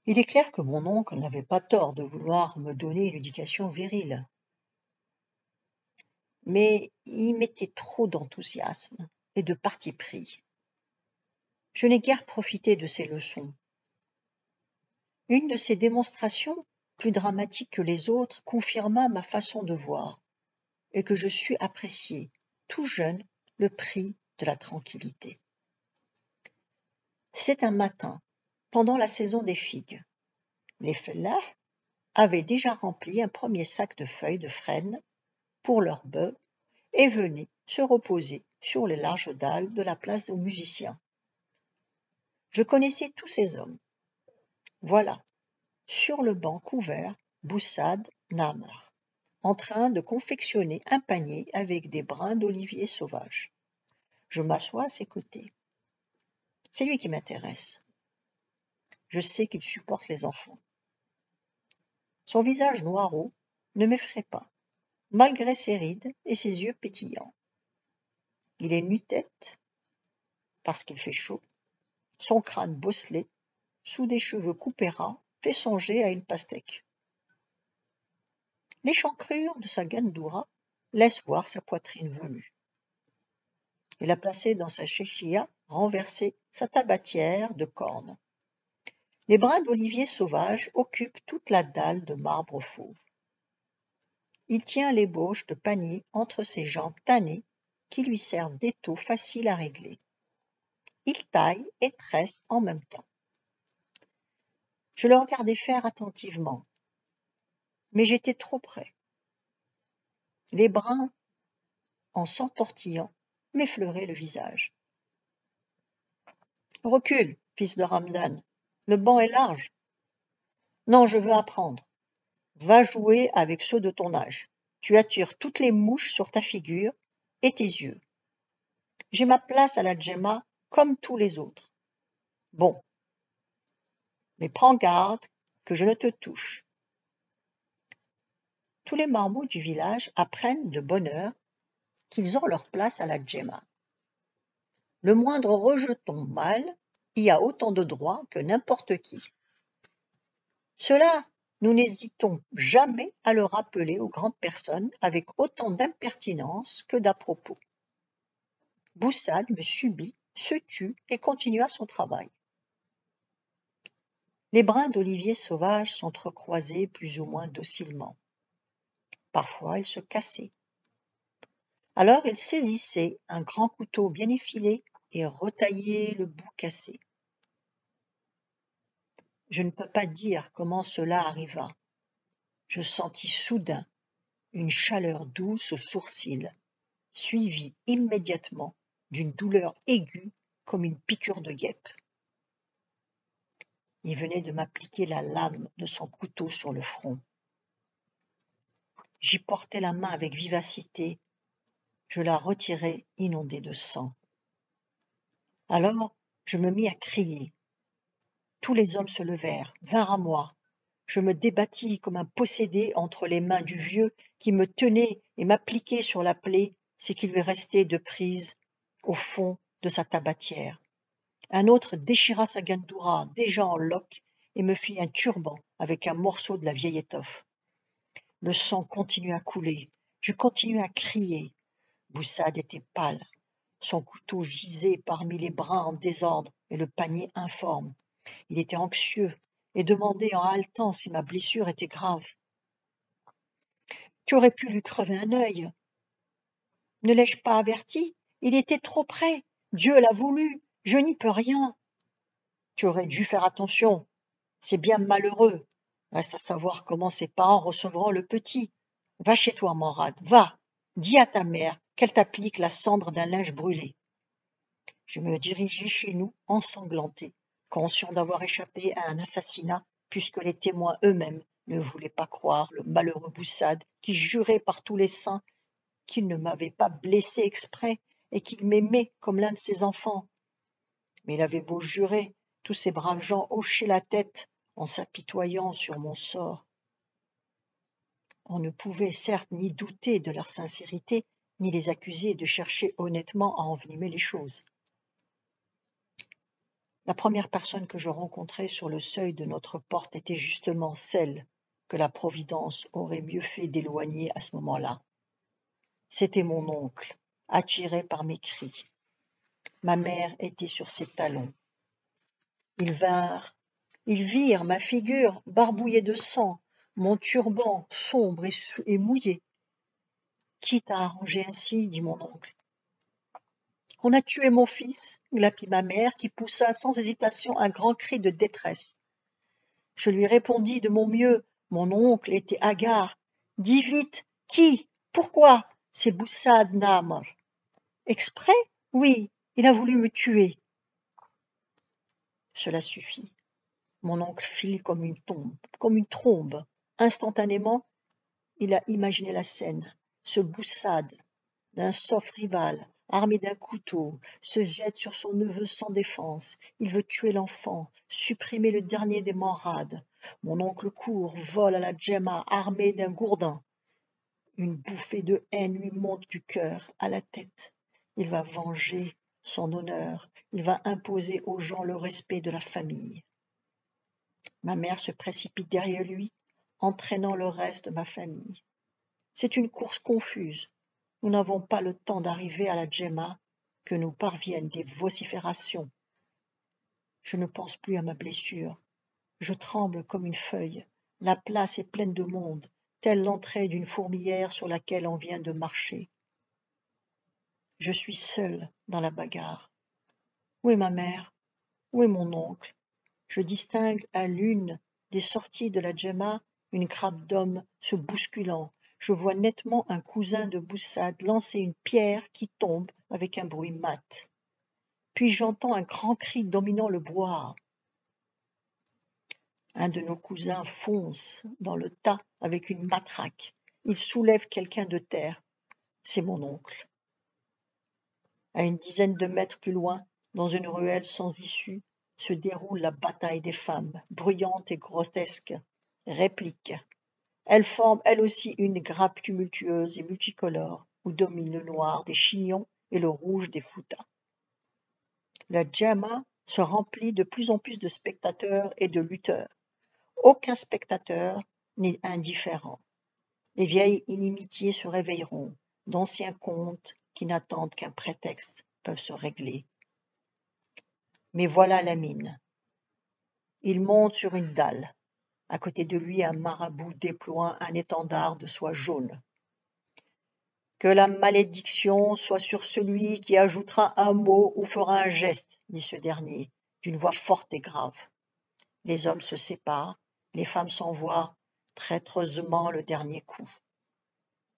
Il est clair que mon oncle n'avait pas tort de vouloir me donner une éducation virile, mais il mettait trop d'enthousiasme et de parti pris. Je n'ai guère profité de ses leçons. Une de ces démonstrations, plus dramatique que les autres, confirma ma façon de voir, et que je sus apprécier, tout jeune, le prix de la tranquillité. C'est un matin, pendant la saison des figues. Les fellahs avaient déjà rempli un premier sac de feuilles de frêne pour leurs bœufs et venaient se reposer sur les larges dalles de la place aux musiciens. Je connaissais tous ces hommes. Voilà, sur le banc couvert, Boussad Namer, en train de confectionner un panier avec des brins d'olivier sauvage. Je m'assois à ses côtés. C'est lui qui m'intéresse. Je sais qu'il supporte les enfants. Son visage noirot ne m'effraie pas, malgré ses rides et ses yeux pétillants. Il est nu-tête, parce qu'il fait chaud. Son crâne bosselé, sous des cheveux coupés ras, fait songer à une pastèque. L'échancrure de sa gandoura laisse voir sa poitrine velue. Il a placé dans sa chéchia renversée sa tabatière de corne. Les brins d'olivier sauvage occupent toute la dalle de marbre fauve. Il tient l'ébauche de panier entre ses jambes tannées qui lui servent d'étau facile à régler. Il taille et tresse en même temps. Je le regardais faire attentivement, mais j'étais trop près. Les brins, en s'entortillant, m'effleuraient le visage. « Recule, fils de Ramdan, le banc est large. »« Non, je veux apprendre. Va jouer avec ceux de ton âge. Tu attires toutes les mouches sur ta figure et tes yeux. J'ai ma place à la djemma comme tous les autres. Bon, mais prends garde que je ne te touche. » Tous les marmots du village apprennent de bonne heure qu'ils ont leur place à la djemma. Le moindre rejeton mâle y a autant de droits que n'importe qui. Cela, nous n'hésitons jamais à le rappeler aux grandes personnes avec autant d'impertinence que d'à-propos. Boussad me subit, se tut et continua son travail. Les brins d'olivier sauvage s'entrecroisaient plus ou moins docilement. Parfois, ils se cassaient. Alors, il saisissait un grand couteau bien effilé et retaillait le bout cassé. Je ne peux pas dire comment cela arriva. Je sentis soudain une chaleur douce aux sourcils, suivie immédiatement d'une douleur aiguë comme une piqûre de guêpe. Il venait de m'appliquer la lame de son couteau sur le front. J'y portai la main avec vivacité, je la retirai inondée de sang. Alors, je me mis à crier. Tous les hommes se levèrent, vinrent à moi. Je me débattis comme un possédé entre les mains du vieux qui me tenait et m'appliquait sur la plaie ce qui lui restait de prise au fond de sa tabatière. Un autre déchira sa gandoura, déjà en loques, et me fit un turban avec un morceau de la vieille étoffe. Le sang continuait à couler. Je continuais à crier. Boussad était pâle. Son couteau gisait parmi les brins en désordre et le panier informe. Il était anxieux et demandait en haletant si ma blessure était grave. « Tu aurais pu lui crever un œil. Ne l'ai-je pas averti? Il était trop près. Dieu l'a voulu. Je n'y peux rien. » « Tu aurais dû faire attention. C'est bien malheureux. Reste à savoir comment ses parents recevront le petit. Va chez toi, Morad, va. Dis à ta mère qu'elle t'applique la cendre d'un linge brûlé. » Je me dirigeai chez nous, ensanglanté, conscient d'avoir échappé à un assassinat, puisque les témoins eux-mêmes ne voulaient pas croire le malheureux Boussad qui jurait par tous les saints qu'il ne m'avait pas blessé exprès et qu'il m'aimait comme l'un de ses enfants. Mais il avait beau jurer, tous ces braves gens hochaient la tête en s'apitoyant sur mon sort. On ne pouvait certes ni douter de leur sincérité, ni les accuser de chercher honnêtement à envenimer les choses. La première personne que je rencontrai sur le seuil de notre porte était justement celle que la Providence aurait mieux fait d'éloigner à ce moment-là. C'était mon oncle, attiré par mes cris. Ma mère était sur ses talons. Ils virent ma figure barbouillée de sang, mon turban sombre et mouillé. Qui t'a arrangé ainsi, dit mon oncle. On a tué mon fils, glapit ma mère, qui poussa sans hésitation un grand cri de détresse. Je lui répondis de mon mieux. Mon oncle était hagard. Dis vite, qui? Pourquoi? C'est Boussad Namr. Exprès? Oui, il a voulu me tuer. Cela suffit. Mon oncle file comme une trombe. Instantanément, il a imaginé la scène. Ce Boussad, d'un soft rival, armé d'un couteau, se jette sur son neveu sans défense. Il veut tuer l'enfant, supprimer le dernier des Manrades. Mon oncle court, vole à la Djemma, armé d'un gourdin. Une bouffée de haine lui monte du cœur à la tête. Il va venger son honneur. Il va imposer aux gens le respect de la famille. Ma mère se précipite derrière lui, entraînant le reste de ma famille. C'est une course confuse. Nous n'avons pas le temps d'arriver à la Djemma que nous parviennent des vociférations. Je ne pense plus à ma blessure. Je tremble comme une feuille. La place est pleine de monde, telle l'entrée d'une fourmilière sur laquelle on vient de marcher. Je suis seule dans la bagarre. Où est ma mère? Où est mon oncle? Je distingue à l'une des sorties de la Djemma une grappe d'hommes se bousculant. Je vois nettement un cousin de Boussad lancer une pierre qui tombe avec un bruit mat. Puis j'entends un grand cri dominant le brouhaha. Un de nos cousins fonce dans le tas avec une matraque. Il soulève quelqu'un de terre. C'est mon oncle. À une dizaine de mètres plus loin, dans une ruelle sans issue, se déroule la bataille des femmes, bruyante et grotesque. Réplique. Elles forment elles aussi une grappe tumultueuse et multicolore où domine le noir des chignons et le rouge des foutas. La Djemma se remplit de plus en plus de spectateurs et de lutteurs. Aucun spectateur n'est indifférent. Les vieilles inimitiés se réveilleront, d'anciens comptes qui n'attendent qu'un prétexte peuvent se régler. Mais voilà la mine. Il monte sur une dalle. À côté de lui, un marabout déploie un étendard de soie jaune. Que la malédiction soit sur celui qui ajoutera un mot ou fera un geste, dit ce dernier, d'une voix forte et grave. Les hommes se séparent, les femmes s'envoient traîtreusement le dernier coup.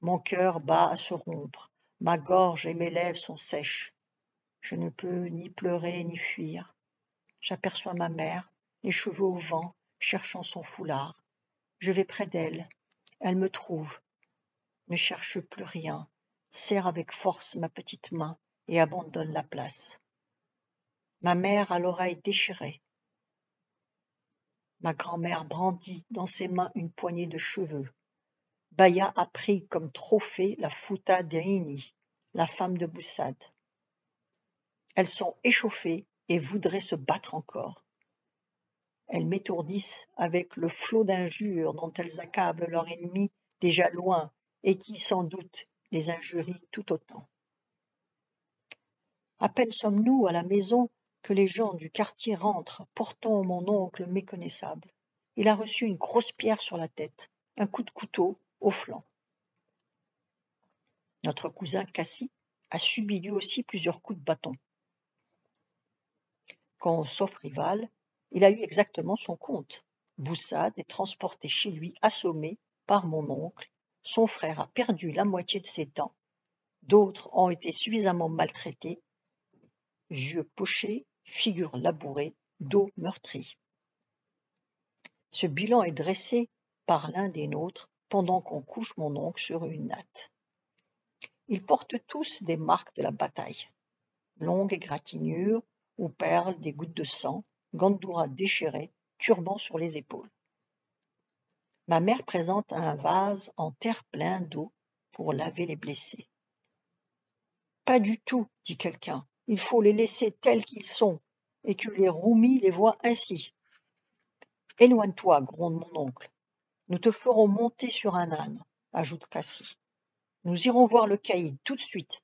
Mon cœur bat à se rompre, ma gorge et mes lèvres sont sèches. Je ne peux ni pleurer ni fuir. J'aperçois ma mère, les cheveux au vent, cherchant son foulard. Je vais près d'elle. Elle me trouve. Ne cherche plus rien. Serre avec force ma petite main et abandonne la place. Ma mère a l'oreille déchirée. Ma grand-mère brandit dans ses mains une poignée de cheveux. Baya a pris comme trophée la Fouta d'Aini, la femme de Boussad. Elles sont échauffées et voudraient se battre encore. Elles m'étourdissent avec le flot d'injures dont elles accablent leur ennemi déjà loin et qui, sans doute, les injurie tout autant. À peine sommes-nous à la maison que les gens du quartier rentrent, portant mon oncle méconnaissable. Il a reçu une grosse pierre sur la tête, un coup de couteau au flanc. Notre cousin Cassie a subi lui aussi plusieurs coups de bâton. Quant au sauf rival, il a eu exactement son compte. Boussad est transporté chez lui assommé par mon oncle. Son frère a perdu la moitié de ses dents. D'autres ont été suffisamment maltraités. Yeux pochés, figure labourée, dos meurtri. Ce bilan est dressé par l'un des nôtres pendant qu'on couche mon oncle sur une natte. Ils portent tous des marques de la bataille. Longues égratignures où perlent des gouttes de sang, gandoura déchirée, turban sur les épaules. Ma mère présente un vase en terre plein d'eau pour laver les blessés. Pas du tout, dit quelqu'un. Il faut les laisser tels qu'ils sont. et que les roumis les voient ainsi. Éloigne-toi, gronde mon oncle. Nous te ferons monter sur un âne, ajoute Cassie. Nous irons voir le caïd tout de suite.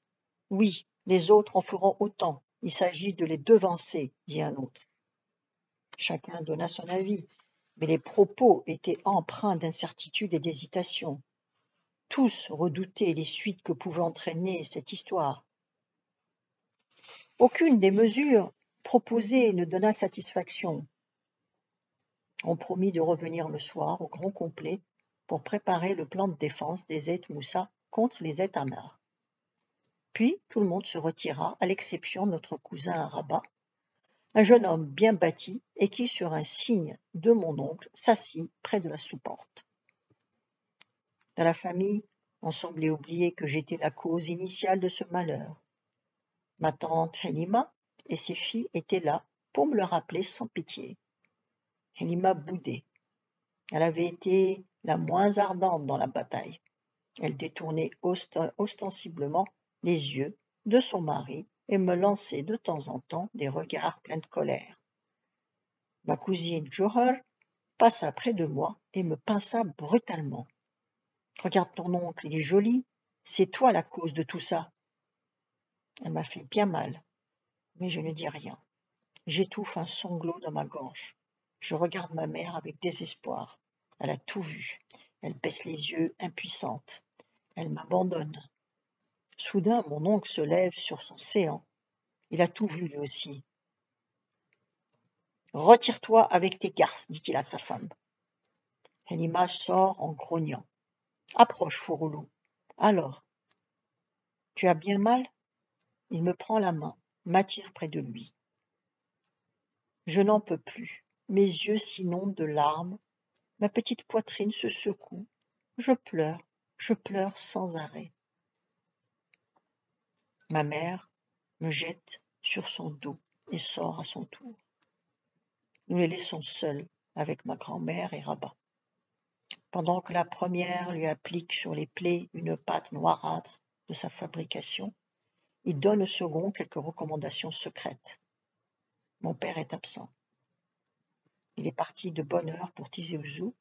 Oui, les autres en feront autant. Il s'agit de les devancer, dit un autre. Chacun donna son avis, mais les propos étaient empreints d'incertitude et d'hésitation. Tous redoutaient les suites que pouvait entraîner cette histoire. Aucune des mesures proposées ne donna satisfaction. On promit de revenir le soir au grand complet pour préparer le plan de défense des Ait Moussa contre les Ait Amar. Puis tout le monde se retira, à l'exception de notre cousin Rabat, un jeune homme bien bâti et qui, sur un signe de mon oncle, s'assit près de la sous-porte. Dans la famille, on semblait oublier que j'étais la cause initiale de ce malheur. Ma tante Halima et ses filles étaient là pour me le rappeler sans pitié. Halima boudait. Elle avait été la moins ardente dans la bataille. Elle détournait ostensiblement les yeux de son mari et me lançait de temps en temps des regards pleins de colère. Ma cousine Johar passa près de moi et me pinça brutalement. « Regarde ton oncle, il est joli, c'est toi la cause de tout ça. » Elle m'a fait bien mal, mais je ne dis rien. J'étouffe un sanglot dans ma gorge. Je regarde ma mère avec désespoir. Elle a tout vu. Elle baisse les yeux, impuissante. Elle m'abandonne. Soudain, mon oncle se lève sur son séant. Il a tout vu lui aussi. « Retire-toi avec tes garces, dit-il à sa femme. Halima sort en grognant. « Approche, Fouroulou. Alors, tu as bien mal ?» Il me prend la main, m'attire près de lui. Je n'en peux plus. Mes yeux s'inondent de larmes. Ma petite poitrine se secoue. Je pleure sans arrêt. Ma mère me jette sur son dos et sort à son tour. Nous les laissons seuls avec ma grand-mère et Rabat. Pendant que la première lui applique sur les plaies une pâte noirâtre de sa fabrication, il donne au second quelques recommandations secrètes. Mon père est absent. Il est parti de bonne heure pour Tizi Ouzou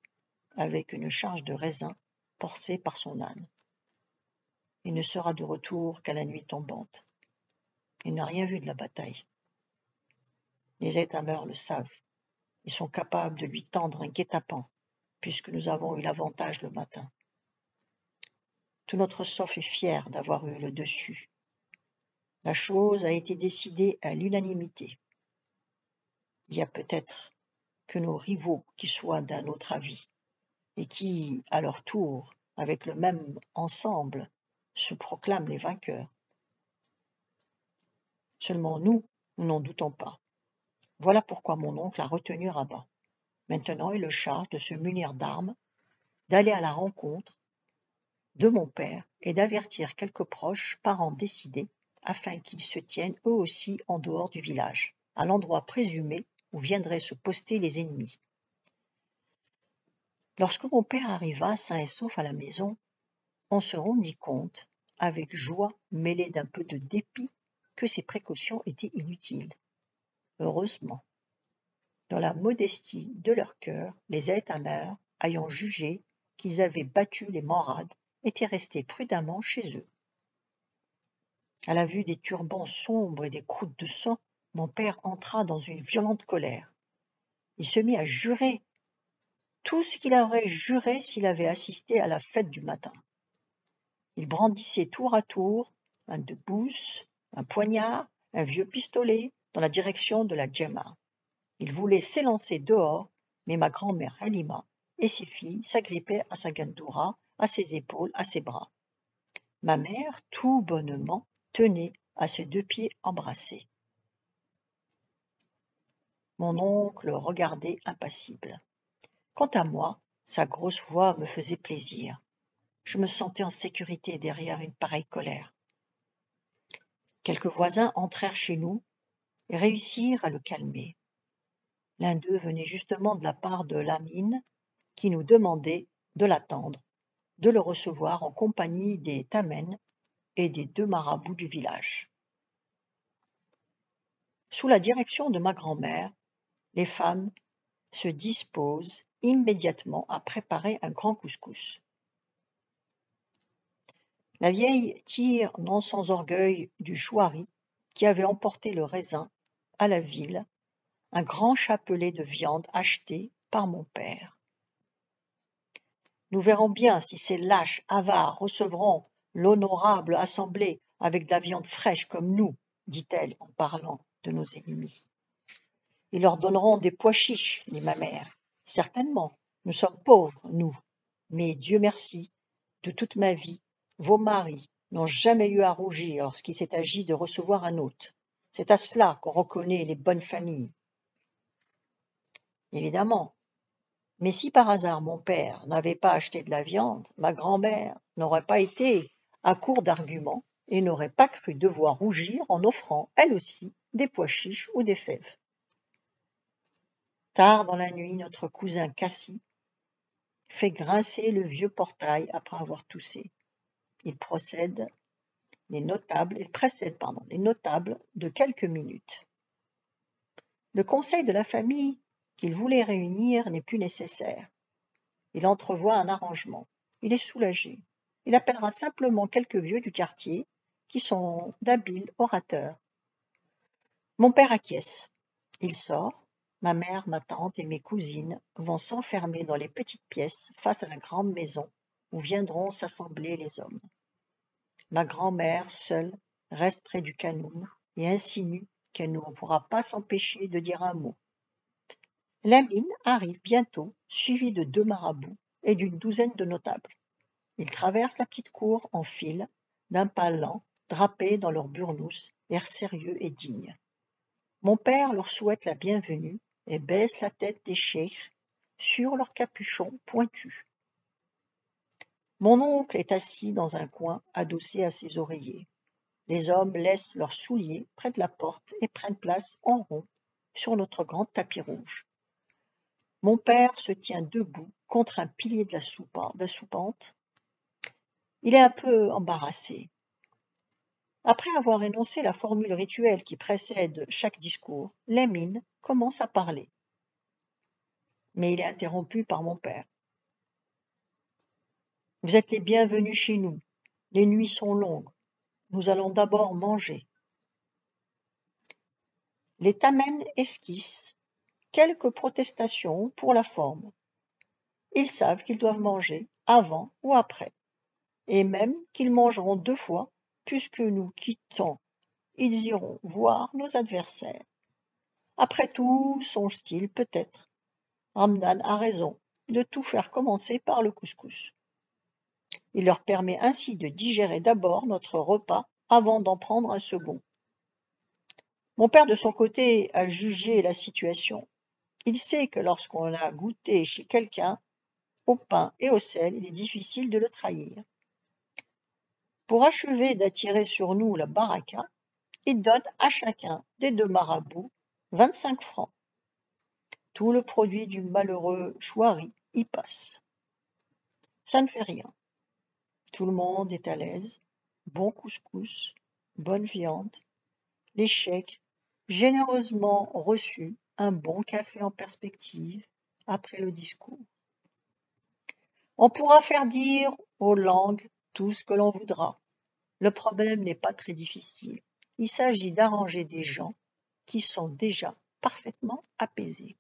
avec une charge de raisins portée par son âne. Il ne sera de retour qu'à la nuit tombante. Il n'a rien vu de la bataille. Les États-meurs le savent. Ils sont capables de lui tendre un guet-apens, puisque nous avons eu l'avantage le matin. Tout notre sof est fier d'avoir eu le dessus. La chose a été décidée à l'unanimité. Il y a peut-être que nos rivaux qui soient d'un autre avis, et qui, à leur tour, avec le même ensemble, se proclament les vainqueurs. Seulement nous n'en doutons pas. Voilà pourquoi mon oncle a retenu Rabat. Maintenant, il le charge de se munir d'armes, d'aller à la rencontre de mon père et d'avertir quelques proches, parents décidés, afin qu'ils se tiennent eux aussi en dehors du village, à l'endroit présumé où viendraient se poster les ennemis. Lorsque mon père arriva sain et sauf à la maison, on se rendit compte, avec joie mêlée d'un peu de dépit, que ces précautions étaient inutiles. Heureusement. Dans la modestie de leur cœur, les Aït-Amers, ayant jugé qu'ils avaient battu les Manrades, étaient restés prudemment chez eux. À la vue des turbans sombres et des croûtes de sang, mon père entra dans une violente colère. Il se mit à jurer tout ce qu'il aurait juré s'il avait assisté à la fête du matin. Il brandissait tour à tour un debousse, un poignard, un vieux pistolet dans la direction de la Djemma. Il voulait s'élancer dehors, mais ma grand-mère Halima et ses filles s'agrippaient à sa gandoura, à ses épaules, à ses bras. Ma mère, tout bonnement, tenait à ses 2 pieds embrassés. Mon oncle regardait impassible. Quant à moi, sa grosse voix me faisait plaisir. Je me sentais en sécurité derrière une pareille colère. Quelques voisins entrèrent chez nous et réussirent à le calmer. L'un d'eux venait justement de la part de Lamine, qui nous demandait de l'attendre, de le recevoir en compagnie des Tamen et des 2 marabouts du village. Sous la direction de ma grand-mère, les femmes se disposent immédiatement à préparer un grand couscous. La vieille tire, non sans orgueil, du chouari qui avait emporté le raisin à la ville, un grand chapelet de viande acheté par mon père. Nous verrons bien si ces lâches avares recevront l'honorable assemblée avec de la viande fraîche comme nous, dit-elle en parlant de nos ennemis. Ils leur donneront des pois chiches, dit ma mère. Certainement, nous sommes pauvres, nous, mais Dieu merci, de toute ma vie, vos maris n'ont jamais eu à rougir lorsqu'il s'est agi de recevoir un hôte. C'est à cela qu'on reconnaît les bonnes familles. Évidemment. Mais si par hasard mon père n'avait pas acheté de la viande, ma grand-mère n'aurait pas été à court d'arguments et n'aurait pas cru devoir rougir en offrant, elle aussi, des pois chiches ou des fèves. Tard dans la nuit, notre cousin Cassie fait grincer le vieux portail après avoir toussé. Il précède les notables de quelques minutes. Le conseil de la famille qu'il voulait réunir n'est plus nécessaire. Il entrevoit un arrangement. Il est soulagé. Il appellera simplement quelques vieux du quartier qui sont d'habiles orateurs. Mon père acquiesce. Il sort. Ma mère, ma tante et mes cousines vont s'enfermer dans les petites pièces face à la grande maison où viendront s'assembler les hommes. Ma grand-mère, seule, reste près du canoum et insinue qu'elle ne pourra pas s'empêcher de dire un mot. Lamine arrive bientôt, suivi de 2 marabouts et d'une douzaine de notables. Ils traversent la petite cour en file, d'un pas lent, drapés dans leurs burnous, l'air sérieux et digne. Mon père leur souhaite la bienvenue et baisse la tête des cheikhs sur leurs capuchons pointus. Mon oncle est assis dans un coin, adossé à ses oreillers. Les hommes laissent leurs souliers près de la porte et prennent place en rond sur notre grand tapis rouge. Mon père se tient debout contre un pilier de la soupente. Il est un peu embarrassé. Après avoir énoncé la formule rituelle qui précède chaque discours, Lamine commence à parler. Mais il est interrompu par mon père. « Vous êtes les bienvenus chez nous. Les nuits sont longues. Nous allons d'abord manger. » Les Tamen esquissent quelques protestations pour la forme. Ils savent qu'ils doivent manger avant ou après, et même qu'ils mangeront 2 fois, puisque nous quittons, ils iront voir nos adversaires. Après tout, songe-t-il peut-être, Ramdan a raison de tout faire commencer par le couscous. Il leur permet ainsi de digérer d'abord notre repas avant d'en prendre un second. Mon père, de son côté, a jugé la situation. Il sait que lorsqu'on a goûté chez quelqu'un au pain et au sel, il est difficile de le trahir. Pour achever d'attirer sur nous la baraka, il donne à chacun des 2 marabouts 25 francs. Tout le produit du malheureux chouari y passe. Ça ne fait rien. Tout le monde est à l'aise. Bon couscous, bonne viande, les chèques généreusement reçus, un bon café en perspective après le discours. On pourra faire dire aux langues tout ce que l'on voudra. Le problème n'est pas très difficile. Il s'agit d'arranger des gens qui sont déjà parfaitement apaisés.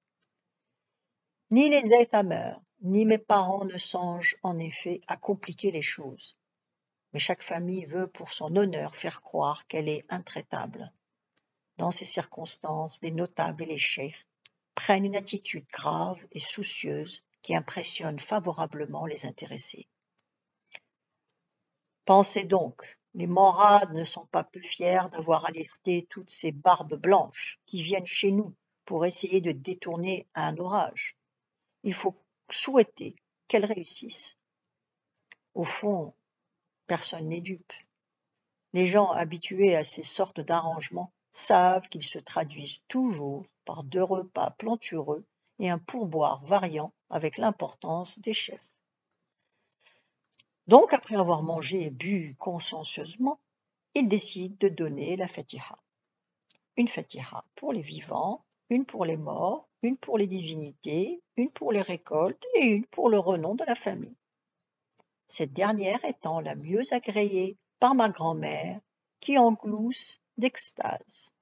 Ni les États-mœurs, ni mes parents ne songent en effet à compliquer les choses. Mais chaque famille veut pour son honneur faire croire qu'elle est intraitable. Dans ces circonstances, les notables et les chefs prennent une attitude grave et soucieuse qui impressionne favorablement les intéressés. Pensez donc, les Morades ne sont pas peu fiers d'avoir alerté toutes ces barbes blanches qui viennent chez nous pour essayer de détourner un orage. Il faut souhaiter qu'elles réussissent. Au fond, personne n'est dupe. Les gens habitués à ces sortes d'arrangements savent qu'ils se traduisent toujours par 2 repas plantureux et un pourboire variant avec l'importance des chefs. Donc, après avoir mangé et bu consciencieusement, ils décident de donner la fatiha. une fatiha pour les vivants, une pour les morts, une pour les divinités, une pour les récoltes et une pour le renom de la famille. Cette dernière étant la mieux agréée par ma grand-mère, qui en glousse d'extase.